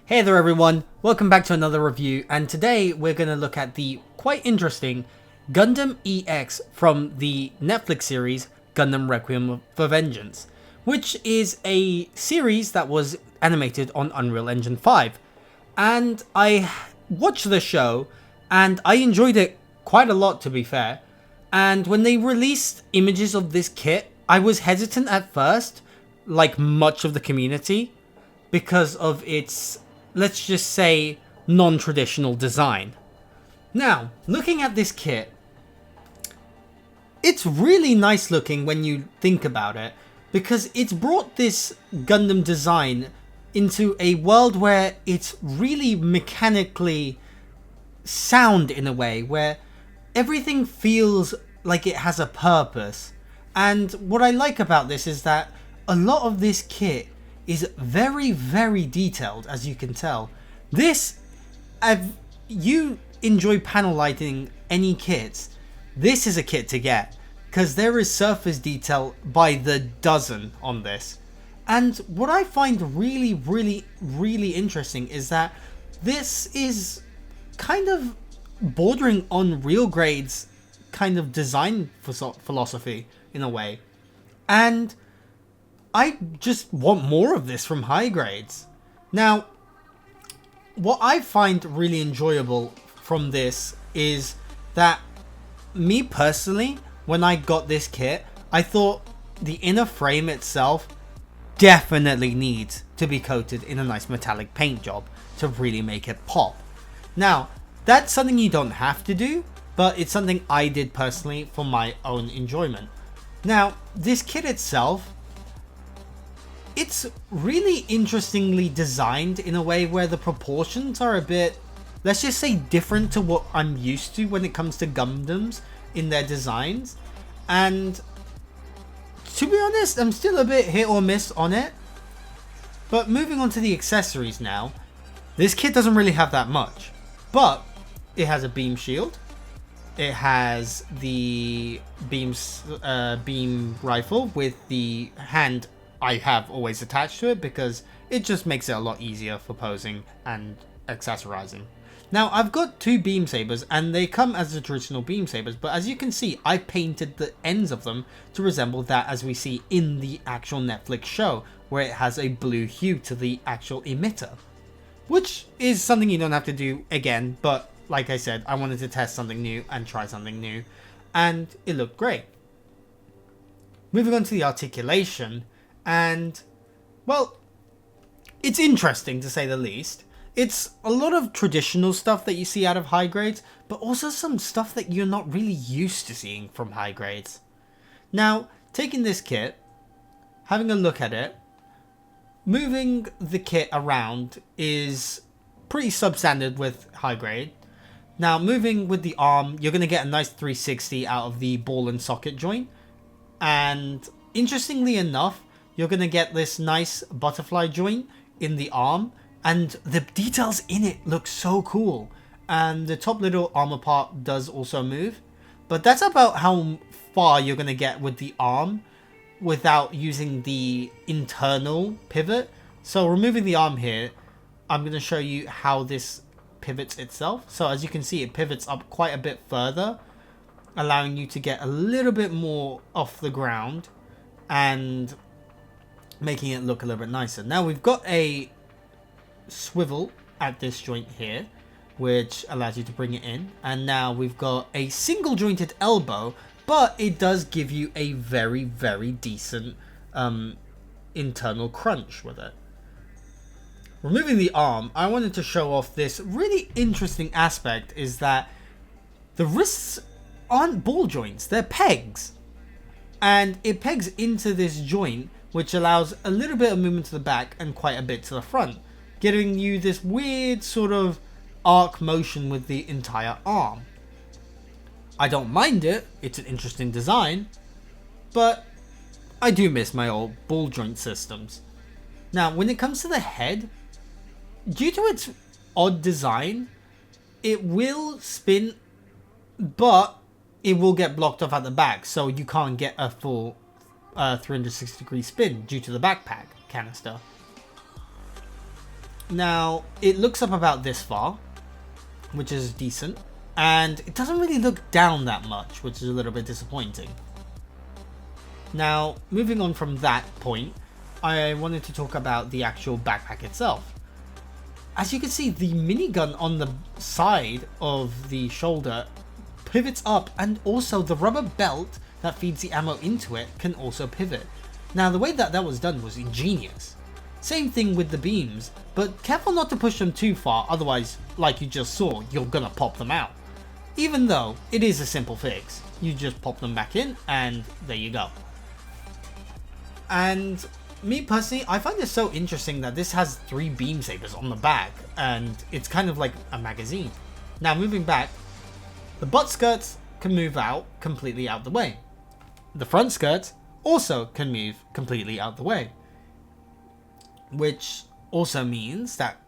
Hey there everyone, welcome back to another review, and today we're going to look at the quite interesting Gundam EX from the Netflix series Gundam Requiem for Vengeance, which is a series that was animated on Unreal Engine 5. And I watched the show and I enjoyed it quite a lot, to be fair. And when they released images of this kit, I was hesitant at first, like much of the community, because of its, let's just say, non-traditional design. Now, looking at this kit, it's really nice looking when you think about it, because it's brought this Gundam design into a world where it's really mechanically sound in a way, where everything feels like it has a purpose. And what I like about this is that a lot of this kit is very, very detailed, as you can tell. This, if you enjoy panel lighting any kits, this is a kit to get, because there is surface detail by the dozen on this. And what I find really, really, really interesting is that this is kind of bordering on real grades kind of design philosophy in a way. And I just want more of this from high grades. Now, what I find really enjoyable from this is that me personally, when I got this kit, I thought the inner frame itself definitely needs to be coated in a nice metallic paint job to really make it pop. Now, that's something you don't have to do, but it's something I did personally for my own enjoyment. Now, this kit itself, it's really interestingly designed in a way where the proportions are a bit, let's just say, different to what I'm used to when it comes to Gundams in their designs. And to be honest, I'm still a bit hit or miss on it. But moving on to the accessories now, this kit doesn't really have that much, but it has a beam shield. It has the beam rifle with the hand I have always attached to it, because it just makes it a lot easier for posing and accessorizing. Now, I've got two beam sabers and they come as the traditional beam sabers, but as you can see, I painted the ends of them to resemble that as we see in the actual Netflix show, where it has a blue hue to the actual emitter, which is something you don't have to do again, but like I said, I wanted to test something new and try something new, and it looked great. Moving on to the articulation, and, well, it's interesting to say the least. It's a lot of traditional stuff that you see out of high grades, but also some stuff that you're not really used to seeing from high grades. Now, taking this kit, having a look at it, moving the kit around is pretty substandard with high grade. Now, moving with the arm, you're going to get a nice 360 out of the ball and socket joint. And interestingly enough, you're going to get this nice butterfly joint in the arm, and the details in it look so cool. And the top little armor part does also move, but that's about how far you're going to get with the arm without using the internal pivot. So removing the arm here, I'm going to show you how this pivots itself. So as you can see, it pivots up quite a bit further, allowing you to get a little bit more off the ground and making it look a little bit nicer. Now we've got a swivel at this joint here, which allows you to bring it in, and now we've got a single jointed elbow, but it does give you a very, very decent internal crunch with it. Removing the arm, I wanted to show off this really interesting aspect, is that the wrists aren't ball joints, they're pegs, and it pegs into this joint, which allows a little bit of movement to the back and quite a bit to the front, giving you this weird sort of arc motion with the entire arm. I don't mind it, it's an interesting design, but I do miss my old ball joint systems. Now, when it comes to the head, due to its odd design, it will spin, but it will get blocked off at the back, so you can't get a full 360 degree spin due to the backpack canister. Now, it looks up about this far, which is decent, and it doesn't really look down that much, which is a little bit disappointing. Now, moving on from that point, I wanted to talk about the actual backpack itself. As you can see, the minigun on the side of the shoulder pivots up, and also the rubber belt that feeds the ammo into it can also pivot. Now, the way that that was done was ingenious. Same thing with the beams, but careful not to push them too far, otherwise, like you just saw, you're gonna pop them out. Even though it is a simple fix, you just pop them back in and there you go. And me personally, I find it so interesting that this has 3 beam sabers on the back, and it's kind of like a magazine. Now, moving back, the butt skirts can move out completely out the way. The front skirts also can move completely out the way, which also means that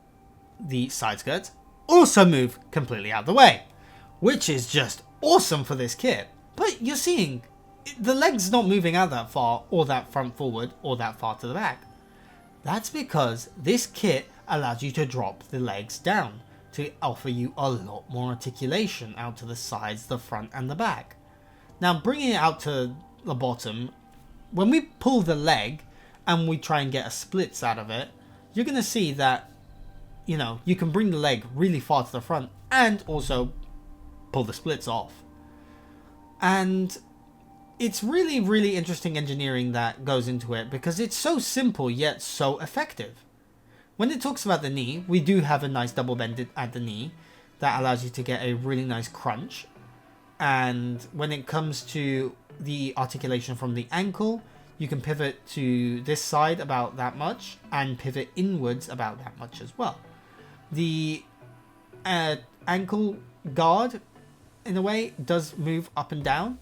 the side skirts also move completely out the way, which is just awesome for this kit. But you're seeing the legs not moving out that far, or that front forward, or that far to the back. That's because this kit allows you to drop the legs down to offer you a lot more articulation out to the sides, the front and the back. Now, bringing it out to the bottom, when we pull the leg and we try and get a splits out of it, you're going to see that, you know, you can bring the leg really far to the front and also pull the splits off. And it's really, really interesting engineering that goes into it, because it's so simple yet so effective. When it talks about the knee, we do have a nice double bend at the knee that allows you to get a really nice crunch. And when it comes to the articulation from the ankle, you can pivot to this side about that much and pivot inwards about that much as well. The ankle guard, in a way, does move up and down,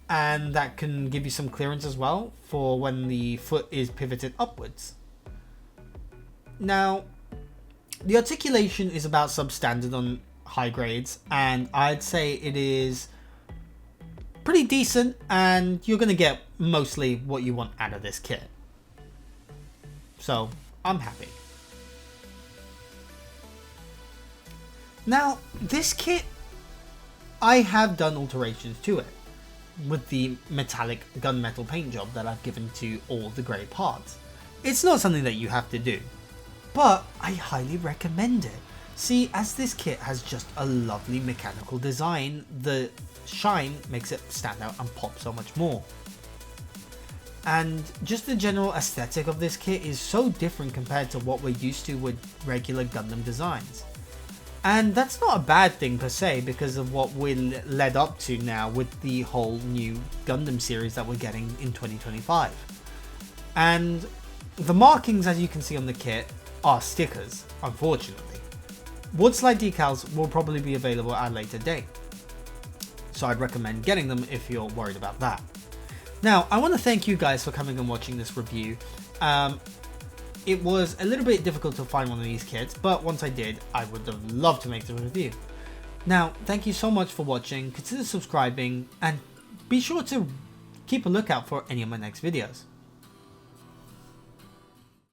and that can give you some clearance as well for when the foot is pivoted upwards. Now, the articulation is about substandard on high grades, and I'd say it is pretty decent, and you're going to get mostly what you want out of this kit. So, I'm happy. Now, this kit, I have done alterations to it with the metallic gunmetal paint job that I've given to all the grey parts. It's not something that you have to do, but I highly recommend it. See, as this kit has just a lovely mechanical design, the shine makes it stand out and pop so much more. And just the general aesthetic of this kit is so different compared to what we're used to with regular Gundam designs. And that's not a bad thing per se, because of what we're led up to now with the whole new Gundam series that we're getting in 2025. And the markings, as you can see on the kit, are stickers, unfortunately. Wood slide decals will probably be available at a later date, so I'd recommend getting them if you're worried about that. Now, I want to thank you guys for coming and watching this review. It was a little bit difficult to find one of these kits, but once I did, I would have loved to make the review. Now, thank you so much for watching, consider subscribing, and be sure to keep a lookout for any of my next videos.